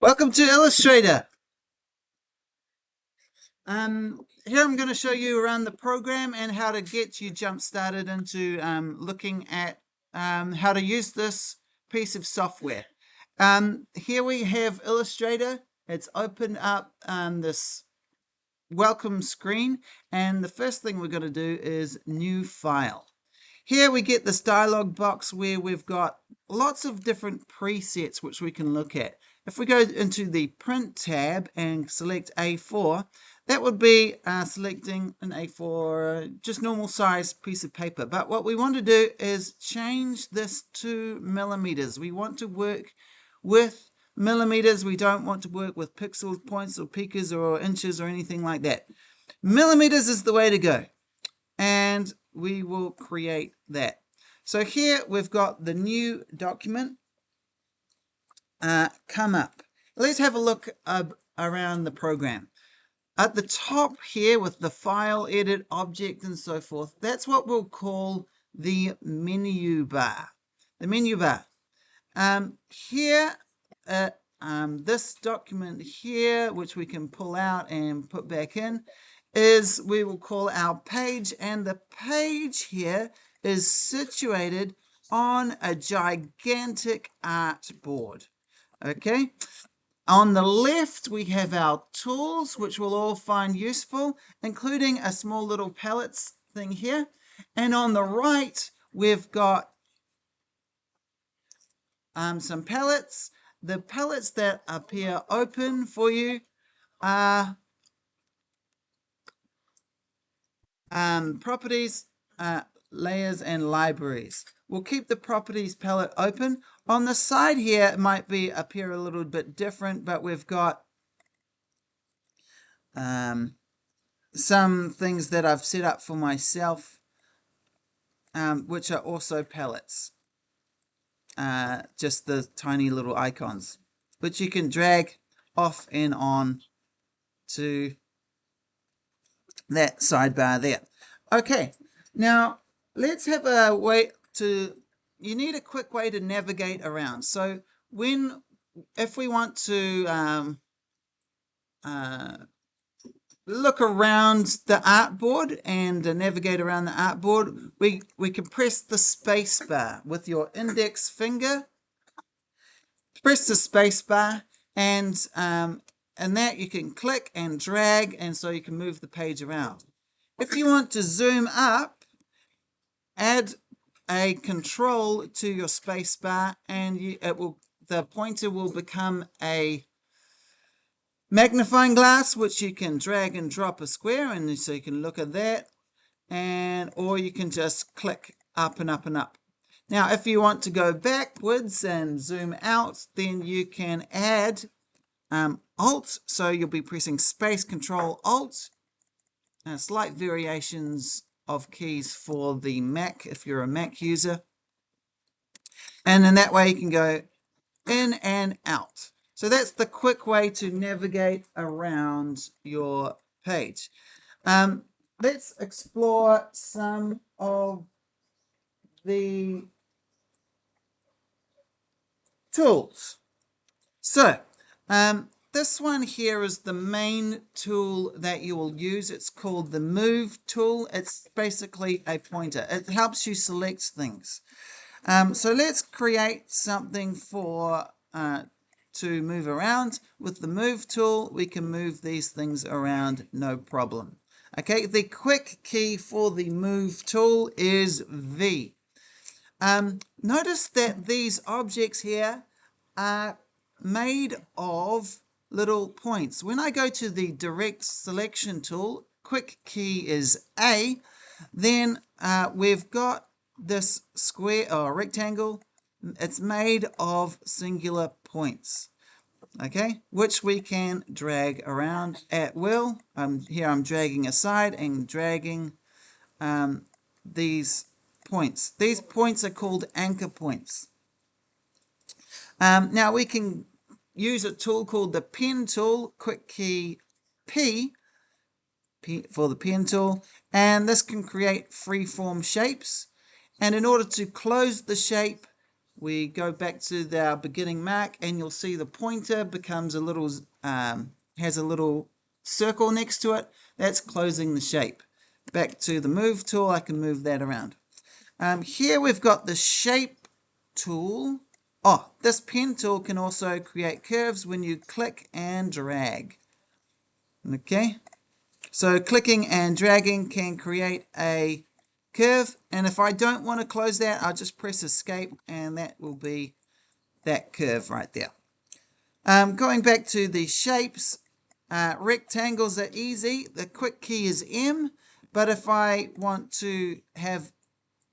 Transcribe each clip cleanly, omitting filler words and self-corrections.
Welcome to Illustrator. Here I'm going to show you around the program and how to get you jump started into looking at how to use this piece of software. Here we have Illustrator. It's opened up this welcome screen, and the first thing we're going to do is new file. Here we get this dialog box where we've got lots of different presets which we can look at. If we go into the print tab and select A4, that would be selecting an A4, just normal size piece of paper. But what we want to do is change this to millimeters. We want to work with millimeters. We don't want to work with pixels, points, or picas, or inches, or anything like that. Millimeters is the way to go. And we will create that. So here we've got the new document come up. Let's have a look around the program. At the top here with the file, edit, object, and so forth, that's what we'll call the menu bar. The menu bar. Here, this document here, which we can pull out and put back in, is we will call our page, and the page here is situated on a gigantic artboard. Okay, on the left we have our tools, which we'll all find useful, including a small little palettes thing here, and on the right we've got some palettes. The palettes that appear open for you are properties, layers, and libraries. We'll keep the properties palette open. On the side here, it might appear a little bit different, but we've got some things that I've set up for myself, which are also palettes. Just the tiny little icons, which you can drag off and on to that sidebar there. Okay, now let's have a way to, you need a quick way to navigate around. So if we want to look around the artboard and navigate around the artboard, we can press the space bar with your index finger. Press the space bar, and that you can click and drag, and so you can move the page around. If you want to zoom up, add a control to your space bar, and the pointer will become a magnifying glass, which you can drag and drop a square, and so you can look at that, or you can just click up and up and up. Now, if you want to go backwards and zoom out, then you can add Alt. So you'll be pressing Space, Control, Alt. Slight variations of keys for the Mac if you're a Mac user. And then that way you can go in and out. So that's the quick way to navigate around your page. Let's explore some of the tools. So this one here is the main tool that you will use. It's called the Move tool. It's basically a pointer. It helps you select things. So let's create something to move around. With the Move tool, we can move these things around no problem. Okay, the quick key for the Move tool is V. Notice that these objects here are made of little points. When I go to the Direct Selection tool, quick key is A, then we've got this square or rectangle. It's made of singular points, okay, which we can drag around at will. Here I'm dragging aside and dragging these points. These points are called anchor points. Now we can use a tool called the Pen tool, quick key P for the Pen tool, and this can create freeform shapes. And in order to close the shape, we go back to our beginning mark, and you'll see the pointer becomes a little, has a little circle next to it. That's closing the shape. Back to the move tool, I can move that around. Here we've got the shape tool. Oh, this pen tool can also create curves when you click and drag. Okay, so clicking and dragging can create a curve, and if I don't want to close that, I'll just press escape, and that will be that curve right there. Going back to the shapes, rectangles are easy. The quick key is M, but if I want to have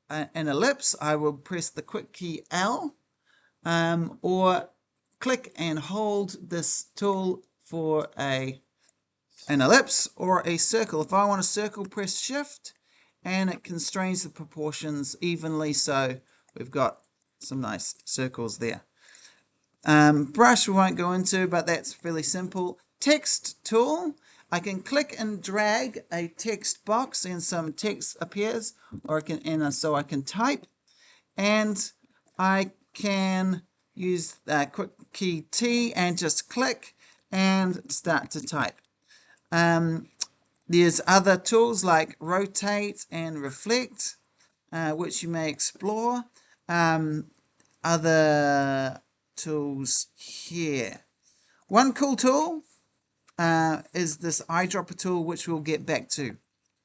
an ellipse, I will press the quick key L, or click and hold this tool for an ellipse or a circle. If I want a circle, press Shift, and it constrains the proportions evenly, so we've got some nice circles there. Brush we won't go into, but that's fairly simple. Text tool, I can click and drag a text box and some text appears, or so I can type, and I can use quick key T and just click and start to type. There's other tools like rotate and reflect, which you may explore. Other tools here. One cool tool is this eyedropper tool, which we'll get back to,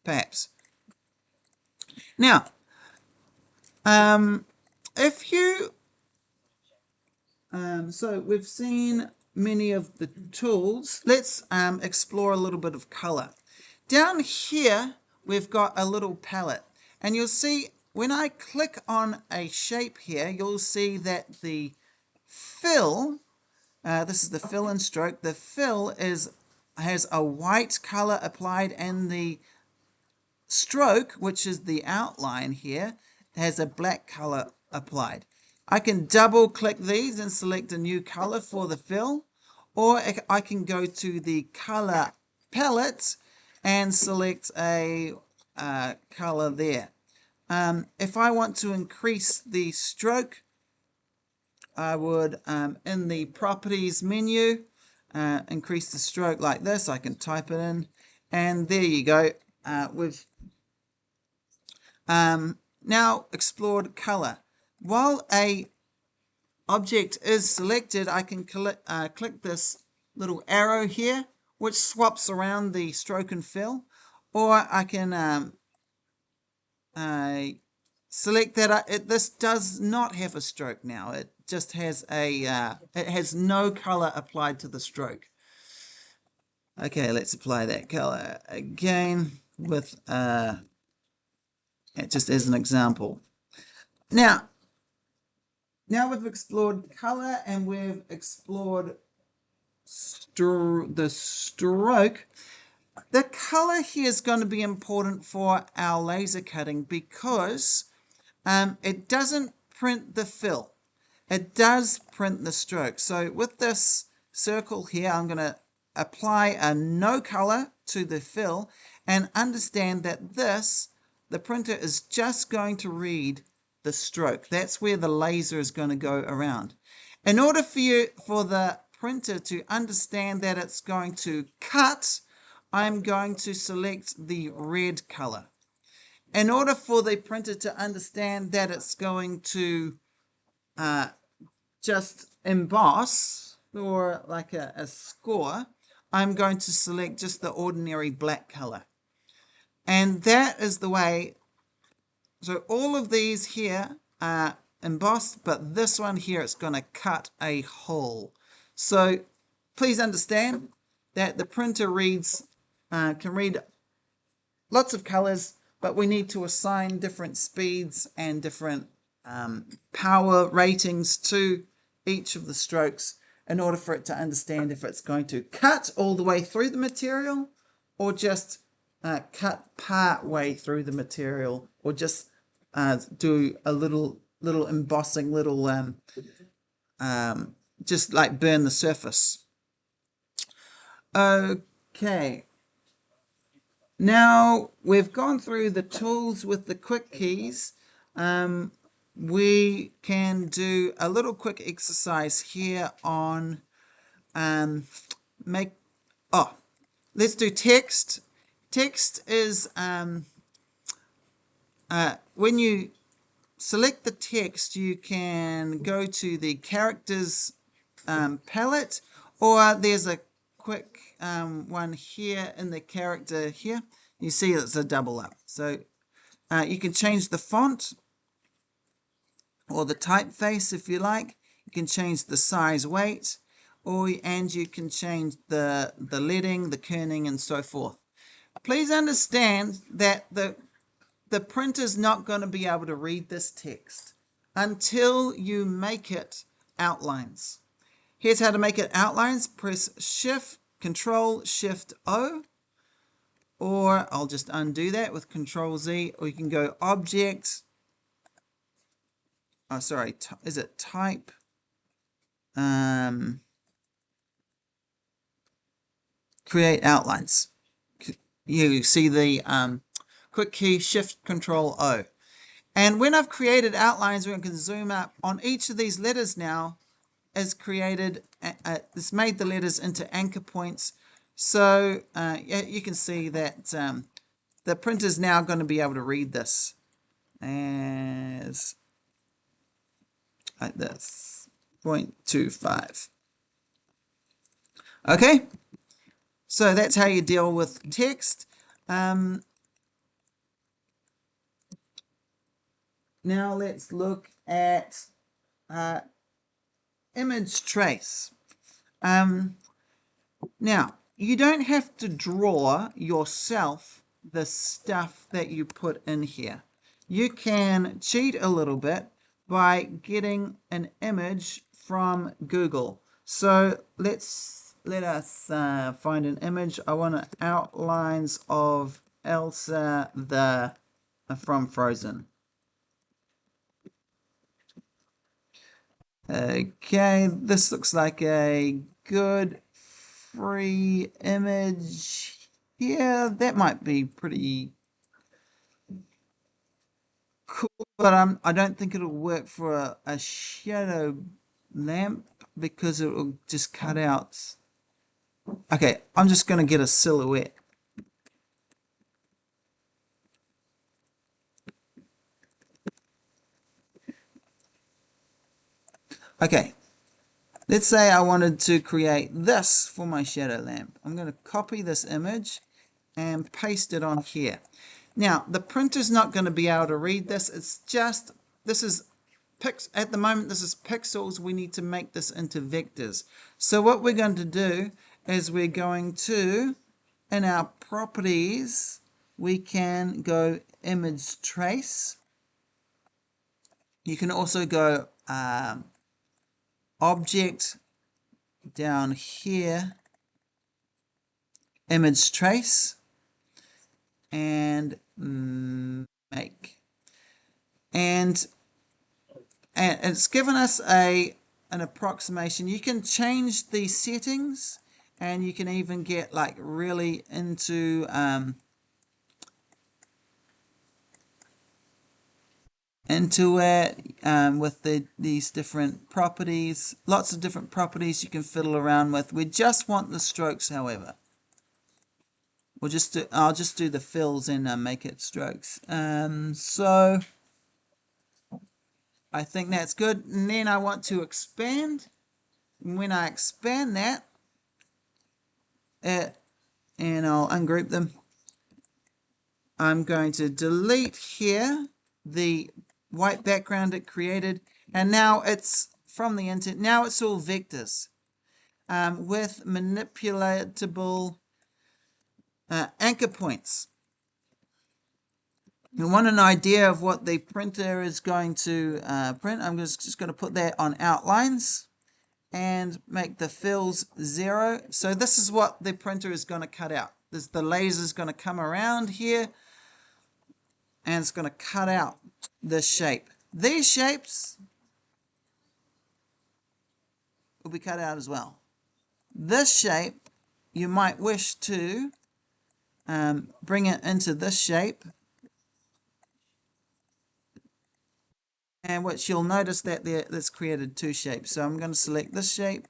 perhaps. Now, if you, so we've seen many of the tools. Let's explore a little bit of color. Down here, we've got a little palette, and you'll see when I click on a shape here, you'll see that the fill, this is the fill and stroke, the fill has a white color applied, and the stroke, which is the outline here, has a black color applied. I can double click these and select a new color for the fill, or I can go to the color palette and select a color there. If I want to increase the stroke, I would, in the properties menu, increase the stroke like this. I can type it in, and there you go. We've now explored color. While a object is selected, I can click this little arrow here, which swaps around the stroke and fill, or I can select that this does not have a stroke now. It just has it has no color applied to the stroke. Okay, let's apply that color again with just as an example. Now we've explored color and we've explored the stroke. The color here is going to be important for our laser cutting because it doesn't print the fill. It does print the stroke. So with this circle here, I'm going to apply a no color to the fill and understand that the printer is just going to read the stroke. That's where the laser is going to go around. In order for the printer to understand that it's going to cut, I'm going to select the red color. In order for the printer to understand that it's going to just emboss, or like a score, I'm going to select just the ordinary black color. And that is the way. So all of these here are embossed, but this one here, it's going to cut a hole. So please understand that the printer can read lots of colors, but we need to assign different speeds and different power ratings to each of the strokes in order for it to understand if it's going to cut all the way through the material, or just cut part way through the material, or just do a little embossing, just like burn the surface. Okay. Now we've gone through the tools with the quick keys. we can do a little quick exercise here on let's do text. Text is when you select the text, you can go to the characters palette, or there's a quick one here in the character here. You see it's a double up. So you can change the font or the typeface if you like. You can change the size, weight, and you can change the leading, the kerning, and so forth. Please understand that the printer's not going to be able to read this text until you make it outlines. Here's how to make it outlines. Press Shift, Control, Shift O, or I'll just undo that with Control Z, or you can go Object. Oh, sorry, is it Type? Create outlines. You see the quick key, Shift, Control O. And when I've created outlines, we can zoom up on each of these letters now. Is created, it's made the letters into anchor points. So you can see that the printer's now going to be able to read this as like this, 0.25. Okay, so that's how you deal with text. Now let's look at image trace. Now, you don't have to draw yourself the stuff that you put in here. You can cheat a little bit by getting an image from Google. So let us find an image. I want outlines of Elsa from Frozen. Okay, this looks like a good free image. Yeah, that might be pretty cool, but I don't think it'll work for a shadow lamp because it will just cut out. Okay, I'm just going to get a silhouette. Okay, let's say I wanted to create this for my shadow lamp. I'm going to copy this image and paste it on here. Now, the printer's not going to be able to read this. It's just, this is at the moment, this is pixels. We need to make this into vectors. So what we're going to do is we're going to, in our properties, we can go image trace. You can also go object down here, image trace, and make. And it's given us an approximation. You can change the settings, and you can even get like really into it with these different properties. Lots of different properties you can fiddle around with. We just want the strokes, however. I'll just do the fills and make it strokes. So I think that's good. And then I want to expand. And when I expand that, and I'll ungroup them, I'm going to delete here the white background it created. And now it's from the internet. Now it's all vectors with manipulatable anchor points. You want an idea of what the printer is going to print. I'm just going to put that on outlines and make the fills 0. So this is what the printer is going to cut out. The laser is going to come around here and it's going to cut out this shape. These shapes will be cut out as well. This shape, you might wish to bring it into this shape and which you'll notice that that's created two shapes. So I'm going to select this shape.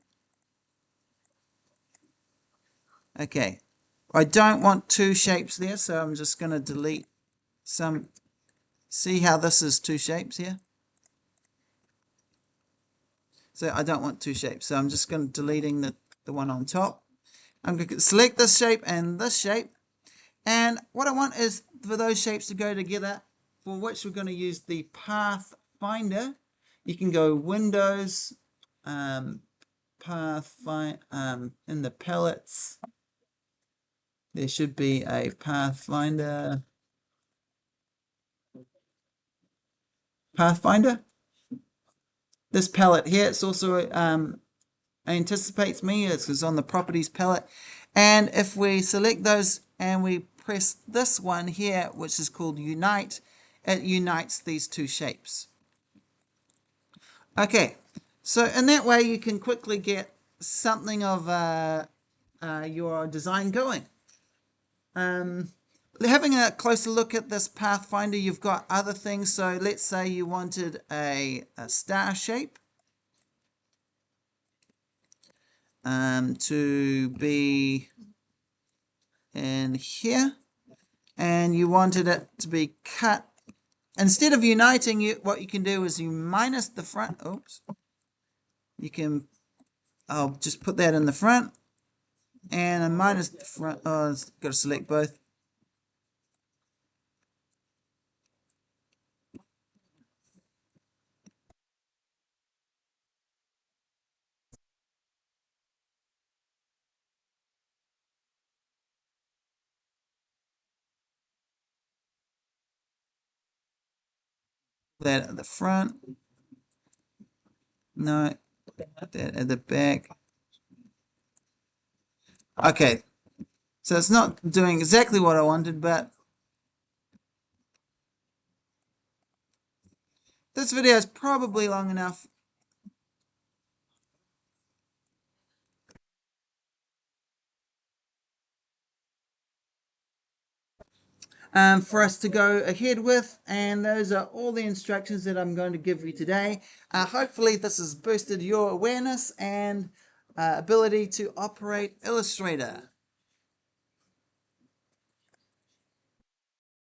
Okay, I don't want two shapes there, so I'm just going to delete some. See how this is two shapes here? So I don't want two shapes, so I'm just going to deleting the one on top. I'm going to select this shape and this shape, and what I want is for those shapes to go together, for which we're going to use the path finder. You can go Windows, path find, in the palettes there should be a pathfinder. This palette here, it's also anticipates me. It's on the properties palette, and if we select those and we press this one here, which is called unite, it unites these two shapes. Okay, so in that way you can quickly get something of your design going. Having a closer look at this Pathfinder, you've got other things. So let's say you wanted a star shape to be in here, and you wanted it to be cut. Instead of uniting, what you can do is you minus the front. Oops. You can, I'll just put that in the front, and I minus the front. Oh, I've got to select both. That at the front. No, that at the back. Okay, so it's not doing exactly what I wanted, but this video is probably long enough. For us to go ahead with, and those are all the instructions that I'm going to give you today. Hopefully this has boosted your awareness and ability to operate Illustrator.